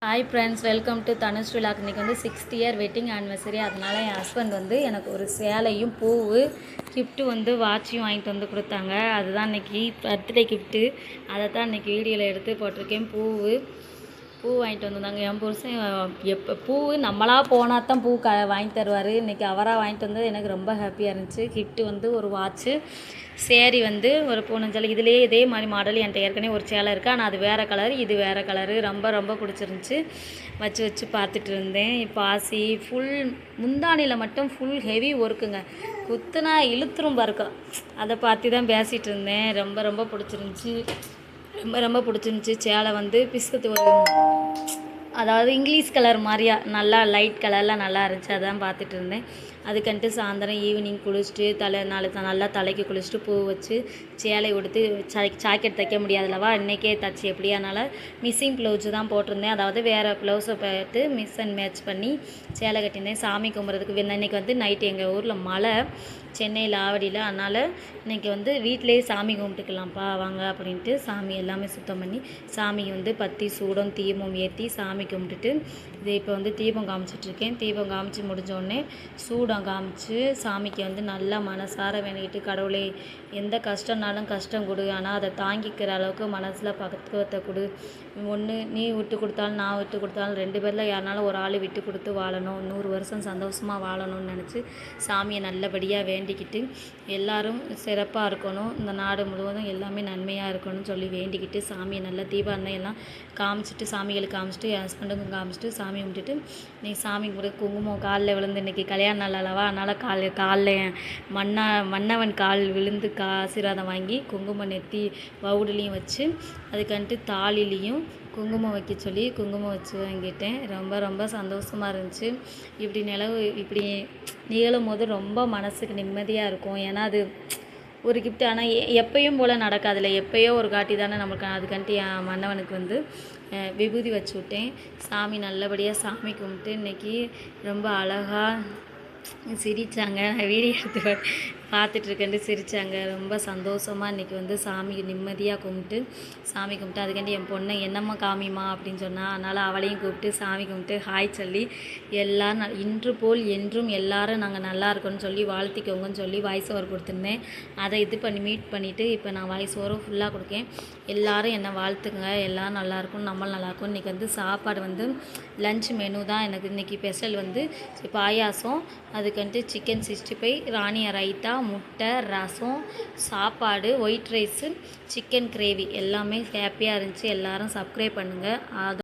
Hi friends, welcome to Dhanush vlog. இன்றைக்கி வந்து 6th year wedding anniversary. அதனால் என் ஹஸ்பண்ட் வந்து எனக்கு ஒரு சேலையும் பூவு கிஃப்ட்டு வந்து வாட்சியும் வாங்கிட்டு வந்து கொடுத்தாங்க. அதுதான் இன்றைக்கி பர்த்டே கிஃப்ட்டு. அதை தான் இன்றைக்கி வீடியோவில் எடுத்து போட்டிருக்கேன். பூ வாங்கிட்டு வந்திருந்தாங்க. என் புருஷன் எப்போ பூ நம்மளாக போனால் தான் பூ வாங்கி தருவார். இன்றைக்கி அவராக வாங்கிட்டு வந்தது எனக்கு ரொம்ப ஹாப்பியாக இருந்துச்சு. கிஃப்ட்டு வந்து ஒரு வாட்ச்சு, சேரீ வந்து ஒரு பூனஞ்சல். இதுலேயே இதே மாதிரி மாடல் என்கிட்ட ஏற்கனவே ஒரு சேலை இருக்குது. ஆனால் அது வேறு கலர், இது வேறு கலரு. ரொம்ப பிடிச்சிருந்துச்சி. வச்சு பார்த்துட்டு இருந்தேன். இப்போ ஆசி ஃபுல் முந்தானியில் மட்டும் ஃபுல் ஹெவி ஒர்க்குங்க. குத்துனா இழுத்துரும் பாருக்கா. அதை பார்த்து தான் பேசிகிட்டு இருந்தேன். ரொம்ப பிடிச்சிருந்துச்சி. ரொம்ப பிடிச்சிருந்துச்சி. சேலை வந்து பிஸ்கத்து ஒரு அதாவது இங்கிலீஷ் கலர் மாதிரியா நல்லா லைட் கலரில் நல்லா இருந்துச்சு. அதான் பார்த்துட்டு இருந்தேன். அதுக்கன்ட்டு சாயந்தரம் ஈவினிங் குளிச்சுட்டு நல்லா தலைக்கு குளிச்சுட்டு பூ வச்சு சேலை உடுத்து ஜாக்கெட் தைக்க முடியாதுல்லவா, இன்றைக்கே தச்சு எப்படியானால மிஸ்ஸிங் ப்ளவுஸு தான் போட்டிருந்தேன். அதாவது வேறு ப்ளவுஸை பார்த்து மிஸ் அண்ட் மேட்ச் பண்ணி சேலை கட்டியிருந்தேன். சாமி கும்பிட்றதுக்கு இன்றைக்கி வந்து நைட்டு எங்கள் ஊரில் மழை, சென்னையில் ஆவடியில். அதனால் இன்றைக்கி வந்து வீட்டிலேயே சாமி கும்பிட்டுக்கலாம்ப்பா வாங்க அப்படின்ட்டு சாமி எல்லாமே சுத்தம் பண்ணி சாமிக்கு வந்து பத்தி சூடம் தீபம் ஏற்றி சாமி கும்பிட்டுட்டு இது இப்போ வந்து தீபம் காமிச்சிட்ருக்கேன். தீபம் காமிச்சு முடிஞ்சோடனே சூடம் காமிச்சு சாமிக்கு வந்து நல்லா மனசார வேண்டிக்கிட்டு, கடவுளே எந்த கஷ்டம்னாலும் கஷ்டம் கொடு, ஆனால் அதை தாங்கிக்கிற அளவுக்கு மனசில் பக்குவத்தை கொடு. ஒன்று நீ விட்டு கொடுத்தாலும் நான் விட்டு கொடுத்தாலும் 2 பேரில் யாருனாலும் ஒரு ஆள் விட்டு கொடுத்து வாழணும், 100 வருஷம் சந்தோஷமாக வாழணும்னு நினச்சி சாமியை நல்லபடியாக வேண்டிக்கிட்டு எல்லோரும் சிறப்பாக இருக்கணும், இந்த நாடு முழுவதும் எல்லாமே நன்மையாக இருக்கணும்னு சொல்லி வேண்டிக்கிட்டு சாமியை நல்லா தீபாவளி எல்லாம் காமிச்சிட்டு சாமிகளுக்கு காமிச்சிட்டு என் ஹஸ்பண்டுக்கும் காமிச்சிட்டு சாமி கும்பிட்டுட்டு இன்றைக்கி சாமி கும்பிட்டு குங்குமம் காலில் விழுந்து இன்றைக்கி கல்யாண நாள் அல்லவா, அதனால் காலில் மன்னவன் கால் விழுந்து ஆசீர்வாதம் வாங்கி குங்குமம் நெத்தி வவுடுலையும் வச்சு அதுக்கன்ட்டு தாலிலையும் குங்குமம் வைக்க சொல்லி குங்குமம் வச்சு வாங்கிட்டேன். ரொம்ப சந்தோஷமாக இருந்துச்சு. இப்படி நிகழும் போது ரொம்ப மனசுக்கு நிம்மதியாக இருக்கும். ஏன்னா அது ஒரு கிஃப்ட். ஆனால் எப்பயும் போல் நடக்காதுல்ல, எப்போயோ ஒரு காட்டி தானே நம்மளுக்கு. அதுக்கன்ட்டு என் மன்னவனுக்கு வந்து விபூதி வச்சு விட்டேன். சாமி நல்லபடியாக சாமி கும்பிட்டு இன்றைக்கி ரொம்ப அழகாக சிரித்தாங்க. நான் வீடியோ எடுத்து பார்த்துட்ருக்கேன்ட்டு சிரித்தாங்க. ரொம்ப சந்தோஷமாக இன்றைக்கி வந்து சாமி நிம்மதியாக சாமி கும்பிட்டு அதுக்காண்டி என் பொண்ணை என்னம்மா காமிமா அப்படின்னு சொன்னால், அதனால் அவளையும் கூப்பிட்டு சாமி கும்பிட்டு ஹாய் சொல்லி எல்லோரும் இன்று போல் என்றும் எல்லோரும் நாங்கள் நல்லா இருக்கோன்னு சொல்லி வாழ்த்திக்கோங்கன்னு சொல்லி வாய்ஸ் ஓவர் கொடுத்துருந்தேன். அதை மீட் பண்ணிவிட்டு இப்போ நான் வாய்ஸ் ஓவரும் ஃபுல்லாக கொடுக்கேன். எல்லோரும் என்னை வாழ்த்துங்க, எல்லோரும் நல்லாயிருக்கும், நம்மளும் நல்லாயிருக்கும். இன்றைக்கி வந்து சாப்பாடு வந்து லன்ச் மெனு தான் எனக்கு இன்றைக்கி ஸ்பெஷல் வந்து பாயாசம், அதுக்கன்ட்டு சிக்கன் 65, ராணியா ரைத்தா, முட்டை, ரசம், சாப்பாடு, ஒயிட் ரைஸு, சிக்கன் கிரேவி எல்லாமே ஹாப்பியாக இருந்துச்சு. எல்லோரும் சப்ஸ்கிரைப் பண்ணுங்கள்.